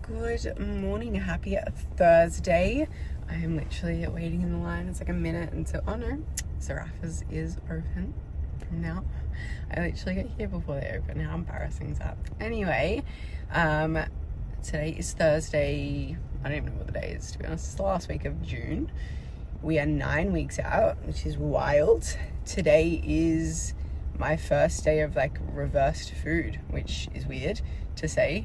Good morning, happy Thursday. I am literally waiting in the line. It's like a minute until, oh no, Zarafas is open from now. I literally get here before they open. How embarrassing is that? Anyway, today is Thursday. I don't even know what the day is, to be honest. It's the last week of June. We are 9 weeks out, which is wild. Today is my first day of like reversed food, which is weird to say.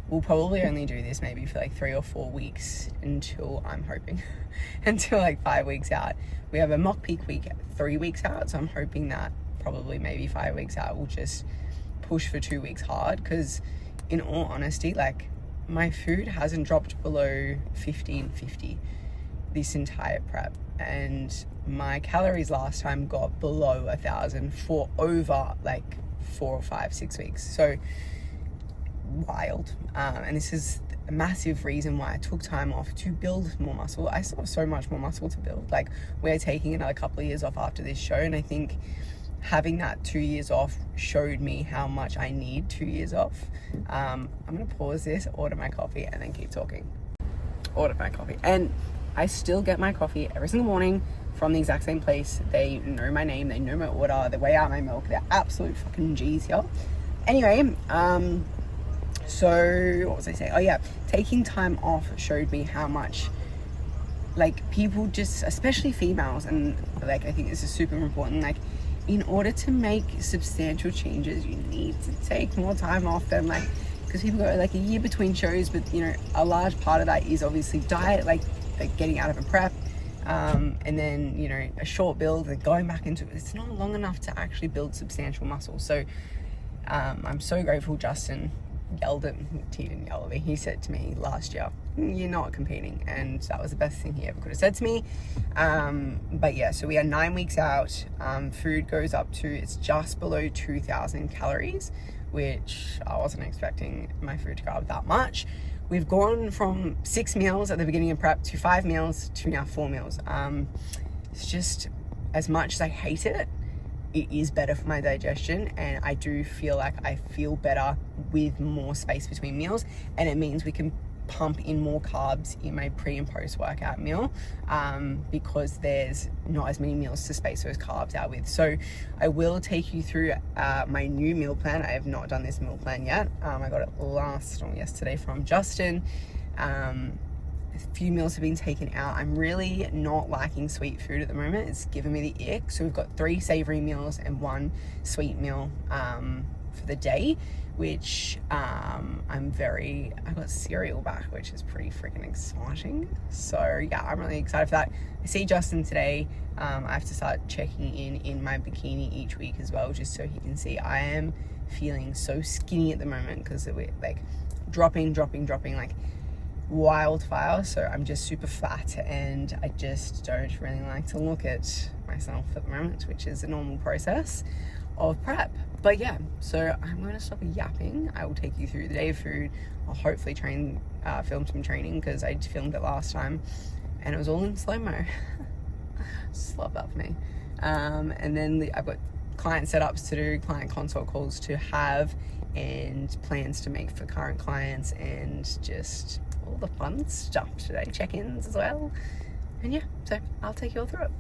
We'll probably only do this maybe for like 3 or 4 weeks until, I'm hoping, until like 5 weeks out. We have a mock peak week 3 weeks out, so I'm hoping that probably maybe 5 weeks out we'll just push for 2 weeks hard, because in all honesty, like, my food hasn't dropped below 1550 this entire prep, and my calories last time got below 1,000 for over like 4 or 5, 6 weeks. So wild. And this is a massive reason why I took time off to build more muscle. I still have so much more muscle to build. Like, we're taking another couple of years off after this show, and I think having that 2 years off showed me how much I need 2 years off. I'm gonna pause this, order my coffee, and then keep talking. Order my coffee. And I still get my coffee every single morning from the exact same place. They know my name, they know my order, they weigh out my milk. They're absolute fucking G's here. Anyway, so what was I saying? Oh yeah, taking time off showed me how much, like, people just, especially females, and like, I think this is super important, like, in order to make substantial changes, you need to take more time off than, like, because people go like a year between shows, but you know, a large part of that is obviously diet, like getting out of a prep, and then, you know, a short build and going back into it. It's not long enough to actually build substantial muscle. So I'm so grateful Justin yelled at me. He didn't yell at me. He said to me last year, "You're not competing," and that was the best thing he ever could have said to me. But yeah, so we are 9 weeks out. Food goes up to, it's just below 2,000 calories, which I wasn't expecting my food to go up that much. We've gone from 6 meals at the beginning of prep to 5 meals to now 4 meals. It's just, as much as I hate it, it is better for my digestion, and I do feel like I feel better with more space between meals, and it means we can pump in more carbs in my pre and post workout meal, because there's not as many meals to space those carbs out with. So I will take you through my new meal plan. I have not done this meal plan yet. I got it yesterday from Justin. A few meals have been taken out. I'm really not liking sweet food at the moment. It's giving me the ick. So we've got 3 savory meals and 1 sweet meal for the day, which I got cereal back, which is pretty freaking exciting. So yeah, I'm really excited for that. I see Justin today. I have to start checking in my bikini each week as well, just so he can see. I am feeling so skinny at the moment because we're like dropping like wildfire. So I'm just super fat, and I just don't really like to look at myself at the moment, which is a normal process of prep. But yeah, so I'm going to stop yapping. I will take you through the day of food. I'll hopefully film some training, because I filmed it last time and it was all in slow-mo. Just love that for me. And then I've got client setups to do, client consult calls to have, and plans to make for current clients, and just all the fun stuff today, check-ins as well. And yeah, so I'll take you all through it.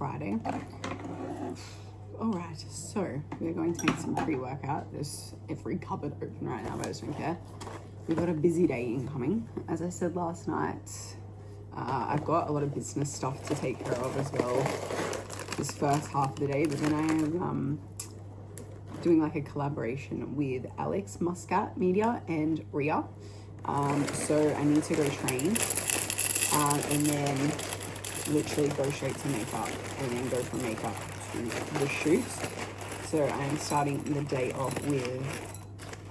Friday. Alright, so we're going to make some pre-workout. There's every cupboard open right now, but I just don't care. We've got a busy day incoming. As I said last night, I've got a lot of business stuff to take care of as well this first half of the day, but then I am doing like a collaboration with Alex Muscat Media and Ria. So I need to go train and then literally go straight to makeup and then go from makeup to the shoots. So I am starting the day off with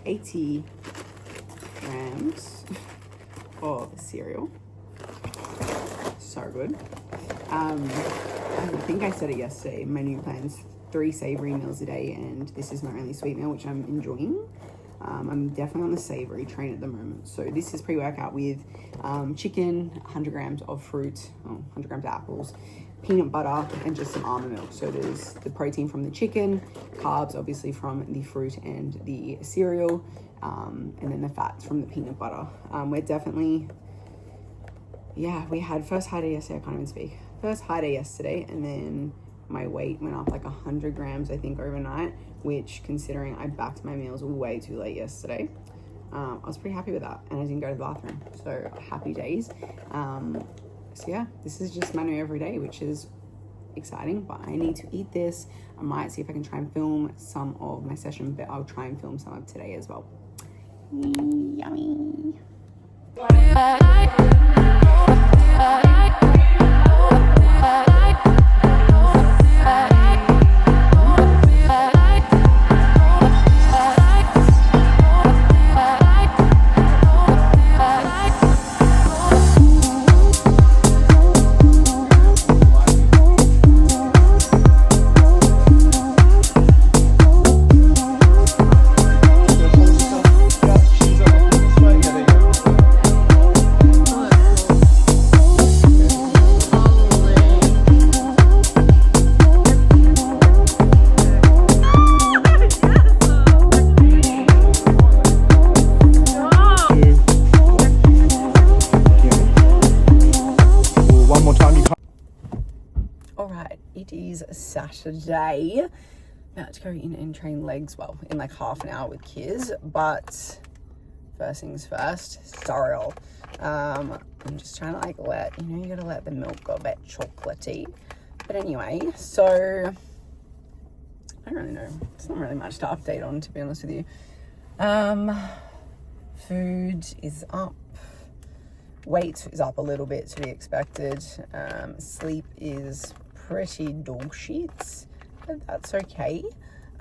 80 grams of cereal. So good. I think I said it yesterday. My new plan's 3 savory meals a day, and this is my only sweet meal, which I'm enjoying. I'm definitely on the savory train at the moment. So this is pre-workout with chicken, 100 grams of fruit, 100 grams of apples, peanut butter, and just some almond milk. So there's the protein from the chicken, carbs obviously from the fruit and the cereal, and then the fats from the peanut butter. We're definitely, yeah, we had first high day yesterday. I can't even speak. First high day yesterday, and then my weight went up like 100 grams, I think, overnight, which, considering I backed my meals way too late yesterday, I was pretty happy with that, and I didn't go to the bathroom, so happy days. So yeah, this is just my new every day, which is exciting, but I need to eat this. I might see if I can try and film some of my session, but I'll try and film some of today as well. Yummy. It is Saturday. About to go in and train legs, well, in like half an hour with Kiz, but first things first, cereal. I'm just trying to like you gotta let the milk go a bit chocolatey. But anyway, so I don't really know. It's not really much to update on, to be honest with you. Food is up. Weight is up a little bit, to be expected. Sleep is pretty dog shit, but that's okay.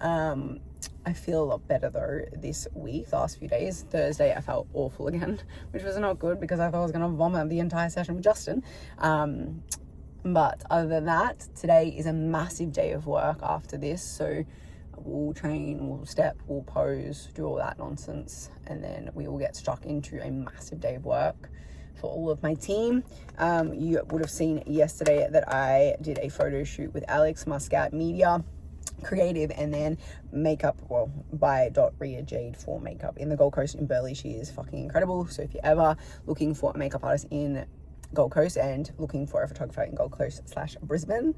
I feel a lot better though this week, last few days. Thursday I felt awful again, which was not good because I thought I was going to vomit the entire session with Justin. But other than that, today is a massive day of work after this, so we'll train, we'll step, we'll pose, do all that nonsense, and then we will get stuck into a massive day of work for all of my team. You would have seen yesterday that I did a photo shoot with Alex Muscat Media Creative, and then makeup, well, by Ria Jade for makeup in the Gold Coast in Burleigh. She is fucking incredible. So if you're ever looking for a makeup artist in Gold Coast and looking for a photographer in Gold Coast / Brisbane,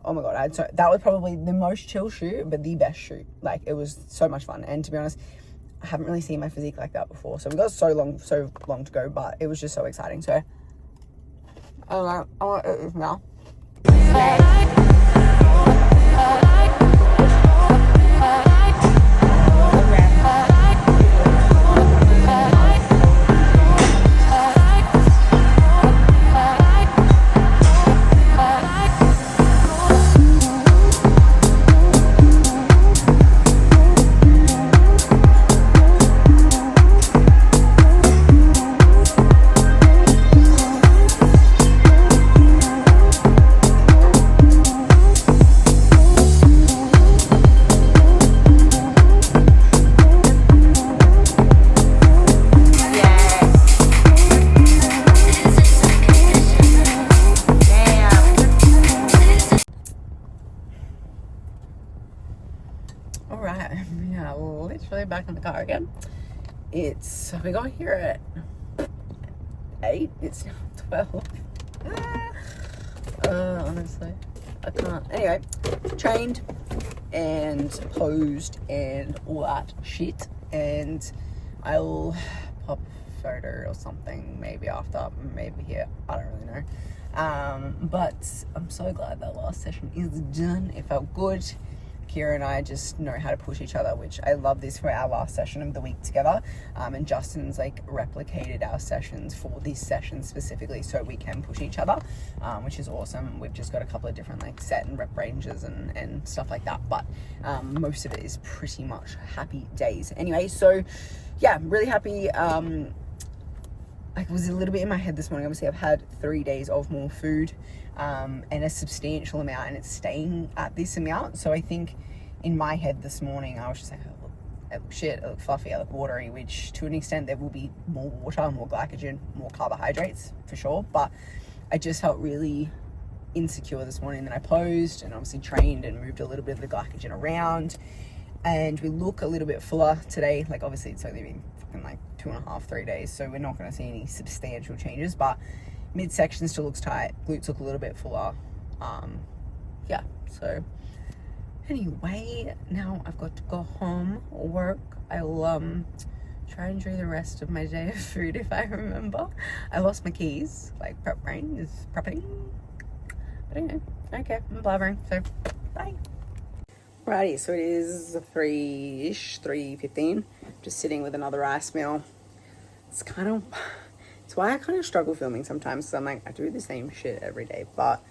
oh my god, that was probably the most chill shoot, but the best shoot. Like, it was so much fun, and to be honest, I haven't really seen my physique like that before, so we got so long to go, but it was just so exciting. So I don't know, I want to eat this now. Alright, yeah, literally back in the car again. We got here at 8, it's now 12. Honestly. I can't. Anyway, trained and posed and all that shit. And I'll pop a photo or something maybe after, maybe here. I don't really know. But I'm so glad that last session is done. It felt good. Kira and I just know how to push each other, which I love this for our last session of the week together. And Justin's like replicated our sessions for this session specifically so we can push each other, which is awesome. We've just got a couple of different like set and rep ranges and stuff like that, but most of it is pretty much happy days. Anyway, so yeah, I'm really happy. I was a little bit in my head this morning. Obviously, I've had 3 days of more food and a substantial amount, and it's staying at this amount. So I think in my head this morning, I was just like, oh, I look shit, I look fluffy, I look watery, which to an extent there will be more water, more glycogen, more carbohydrates for sure. But I just felt really insecure this morning. Then I posed and obviously trained and moved a little bit of the glycogen around. And we look a little bit fuller today. Like obviously it's only been fucking like 2.5, 3 days. So we're not going to see any substantial changes, but midsection still looks tight. Glutes look a little bit fuller. Yeah, so anyway, now I've got to go home, work. I'll try and do the rest of my day of food if I remember. I lost my keys, like prep brain is prepping. But anyway, okay, I'm blabbering, so bye. Righty, so it is 3-ish, 3:15. Just sitting with another rice meal. It's why I kind of struggle filming sometimes. So I'm like, I do the same shit every day, but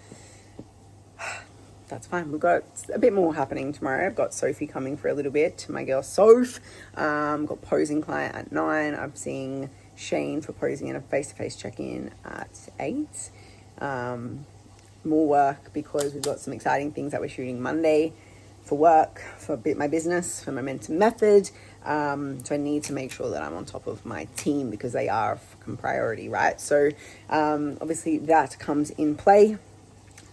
that's fine. We've got a bit more happening tomorrow. I've got Sophie coming for a little bit, my girl Soph. Got posing client at 9. I'm seeing Shane for posing and a face-to-face check-in at 8. More work because we've got some exciting things that we're shooting Monday for work, for my business, for Momentum Method. So I need to make sure that I'm on top of my team because they are a fucking priority, right? So obviously that comes in play.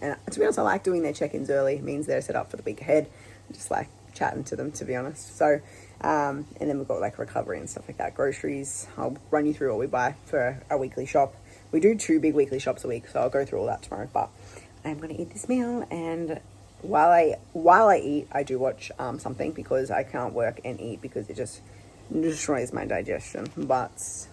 And to be honest, I like doing their check-ins early. It means they're set up for the week ahead. I just like chatting to them, to be honest. So, and then we've got like recovery and stuff like that. Groceries. I'll run you through what we buy for our weekly shop. We do 2 big weekly shops a week, so I'll go through all that tomorrow. But I'm going to eat this meal, and while I eat, I do watch something because I can't work and eat because it just destroys my digestion. But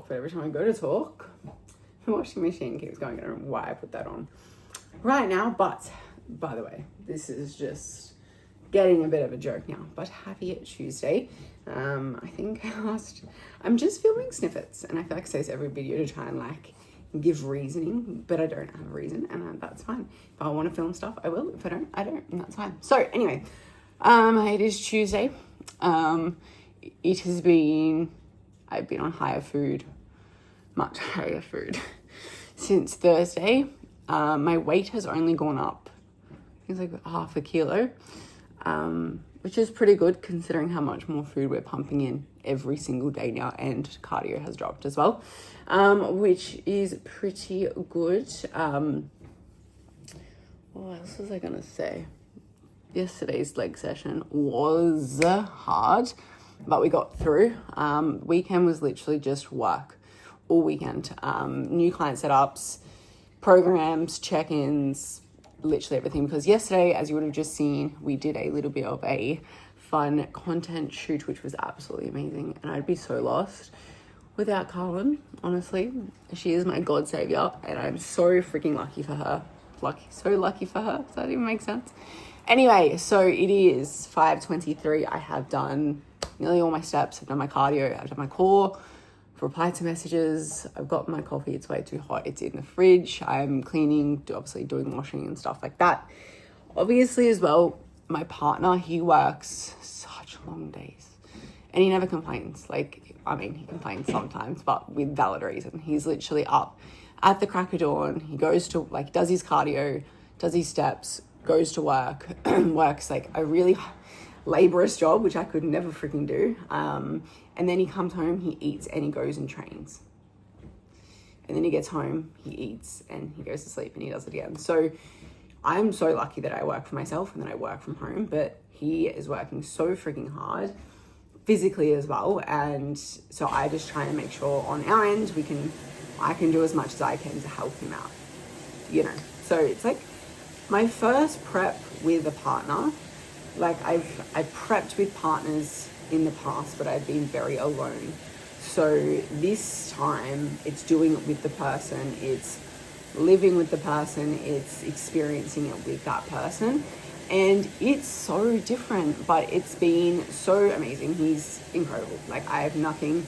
but every time I go to talk, the washing machine keeps going. I don't know why I put that on right now, but by the way, this is just getting a bit of a joke now, but happy Tuesday. I think I'm just filming snippets, and I feel like I say this every video to try and like give reasoning, but I don't have a reason, and that's fine. If I want to film stuff, I will. If I don't, I don't, and that's fine. So anyway, it is Tuesday. It has been, I've been on higher food, much higher food since Thursday. My weight has only gone up, it's like 0.5 kilo, which is pretty good considering how much more food we're pumping in every single day now, and cardio has dropped as well, which is pretty good. What else was I gonna say? Yesterday's leg session was hard, but we got through. Weekend was literally just work all weekend. New client setups, programs, check-ins, literally everything. Because yesterday, as you would have just seen, we did a little bit of a fun content shoot, which was absolutely amazing. And I'd be so lost without Carlin, honestly. She is my God savior, and I'm so freaking lucky for her. So lucky for her. Does that even make sense? Anyway, so it is 5:23. I have done nearly all my steps. I've done my cardio, I've done my core. replied to messages. I've got my coffee, it's way too hot, it's in the fridge. I'm cleaning, obviously doing washing and stuff like that. Obviously as well, my partner, he works such long days and he never complains. Like, I mean, he complains sometimes, but with valid reason. He's literally up at the crack of dawn. He goes to, like, does his cardio, does his steps, goes to work, works like a really laborious job, which I could never freaking do. And then he comes home, he eats, and he goes and trains. And then he gets home, he eats, and he goes to sleep, and he does it again. So I'm so lucky that I work for myself and that I work from home, but he is working so freaking hard physically as well. And so I just try and make sure on our end, I can do as much as I can to help him out, you know? So it's like my first prep with a partner. Like I've prepped with partners in the past, but I've been very alone. So this time it's doing it with the person, it's living with the person, it's experiencing it with that person. And it's so different, but it's been so amazing. He's incredible. Like I have nothing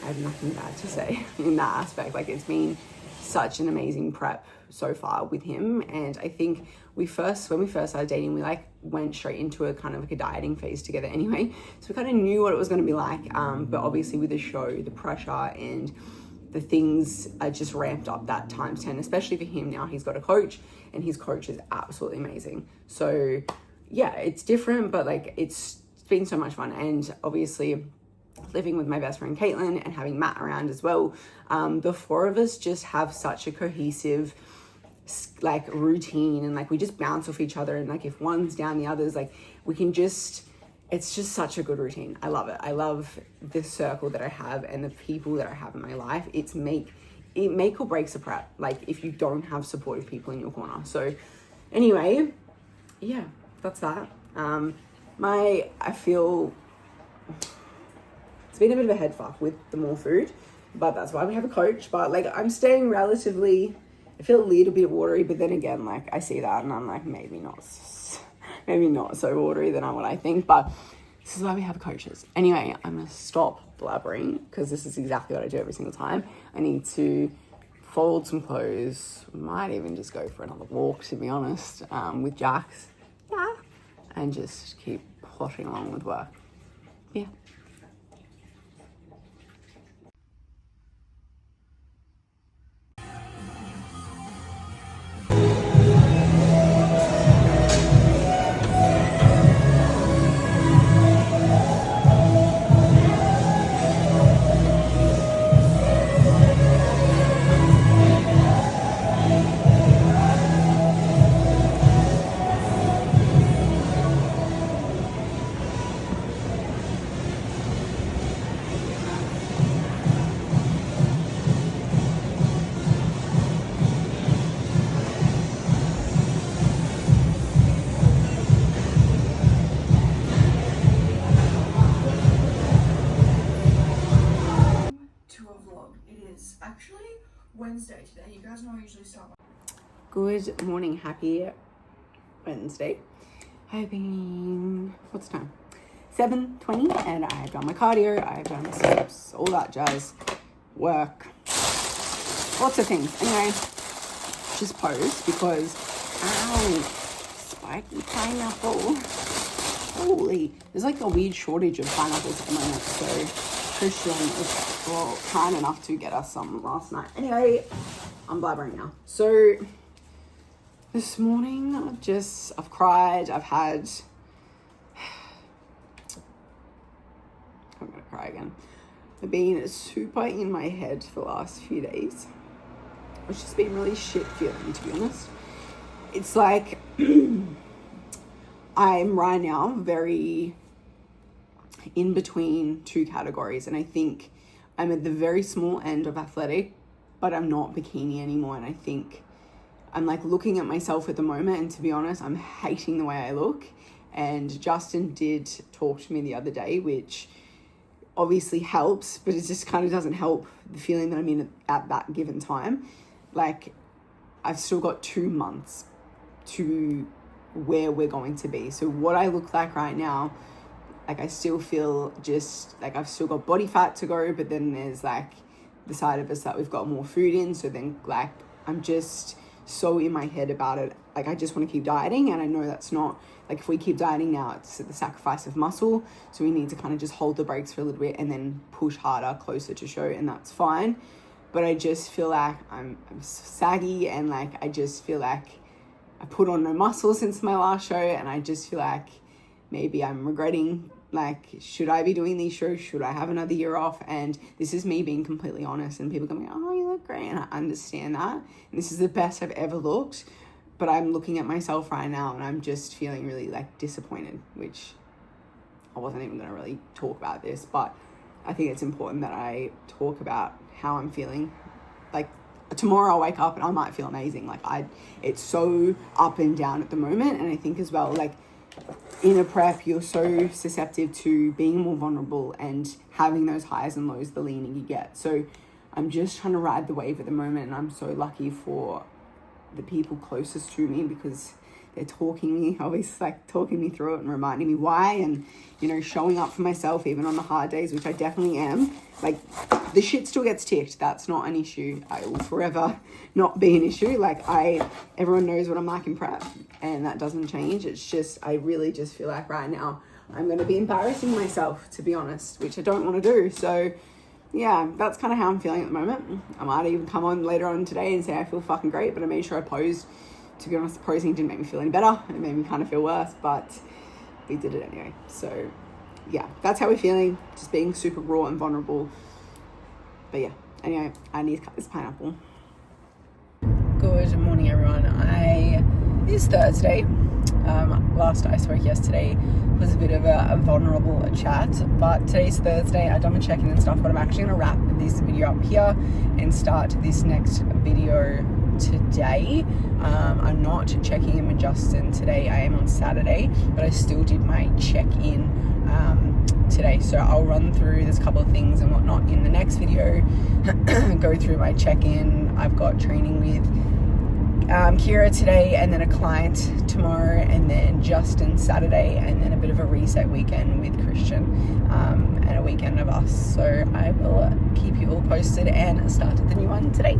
bad to say in that aspect. Like it's been such an amazing prep so far with him. And I think when we first started dating, we like went straight into a kind of like a dieting phase together anyway. So we kind of knew what it was going to be like. But obviously with the show, the pressure and the things are just ramped up that times 10, especially for him now. He's got a coach and his coach is absolutely amazing. So yeah, it's different, but like it's been so much fun. And obviously living with my best friend Caitlin and having Matt around as well, the four of us just have such a cohesive like routine, and like we just bounce off each other, and like if one's down, the other's like we can just, it's just such a good routine. I love it. I love the circle that I have and the people that I have in my life. It make or breaks a prep, like if you don't have supportive people in your corner. So anyway, yeah, that's that. I feel it's been a bit of a head fuck with the more food, but that's why we have a coach. But like I'm staying relatively, I feel a little bit watery, but then again, like I see that and I'm like, maybe not so watery than what I think, but this is why we have coaches. Anyway, I'm gonna stop blabbering because this is exactly what I do every single time. I need to fold some clothes, might even just go for another walk, to be honest, with Jax, yeah, and just keep plodding along with work. Yeah. Wednesday today. You guys know I usually start. Good morning, happy Wednesday. Hoping, what's the time? 7:20, and I have done my cardio, I have done my steps, all that jazz, work, lots of things. Anyway, just pose because, ow, spiky pineapple. Holy, there's like a weird shortage of pineapples at the moment, so Christian was kind enough to get us some last night. Anyway, I'm blabbering now. So this morning I've cried. I'm gonna cry again. I've been super in my head for the last few days. It's just been really shit feeling, to be honest. It's like I'm right now very in between two categories, and I think I'm at the very small end of athletic, but I'm not bikini anymore. And I think I'm like looking at myself at the moment, and to be honest, I'm hating the way I look. And Justin did talk to me the other day, which obviously helps, but it just kind of doesn't help the feeling that I'm in at that given time. Like I've still got 2 months to where we're going to be. So what I look like right now like I still feel just like I've still got body fat to go, but then there's like the side of us that we've got more food in. So then like I'm just so in my head about it. Like I just want to keep dieting, and I know that's not, like if we keep dieting now, it's at the sacrifice of muscle. So we need to kind of just hold the brakes for a little bit and then push harder closer to show, and that's fine. But I just feel like I'm saggy, and like I just feel like I put on no muscle since my last show, and I just feel like maybe I'm regretting, like, should I be doing these shows? Should I have another year off? And this is me being completely honest, and people going, oh, you look great. And I understand that. And this is the best I've ever looked. But I'm looking at myself right now and I'm just feeling really like disappointed, which I wasn't even going to really talk about this, but I think it's important that I talk about how I'm feeling. Like tomorrow I'll wake up and I might feel amazing. Like it's so up and down at the moment. And I think as well, like in a prep, you're so susceptible to being more vulnerable and having those highs and lows the leaner you get. So I'm just trying to ride the wave at the moment, and I'm so lucky for the people closest to me because they're talking me through it and reminding me why, and you know, showing up for myself even on the hard days, which I definitely am. Like the shit still gets ticked, that's not an issue. I will forever not be an issue. Like everyone knows what I'm like in prep, and that doesn't change. It's just I really just feel like right now I'm going to be embarrassing myself, to be honest, which I don't want to do. So yeah, that's kind of how I'm feeling at the moment. I might even come on later on today and say I feel fucking great, but I made sure I posed. To be honest, the posing didn't make me feel any better. It made me kind of feel worse, but we did it anyway. So yeah, that's how we're feeling. Just being super raw and vulnerable. But yeah, anyway, I need to cut this pineapple. Good morning, everyone. It is Thursday. Last I spoke yesterday was a bit of a vulnerable chat, but today's Thursday. I've done my check-in and stuff, but I'm actually going to wrap this video up here and start this next video today. I'm not checking in with Justin today. I am on Saturday, but I still did my check-in today. So I'll run through this couple of things and whatnot in the next video. Go through my check-in. I've got training with Kira today, and then a client tomorrow, and then Justin Saturday, and then a bit of a reset weekend with Christian, and a weekend of us. So I will keep you all posted and start the new one today.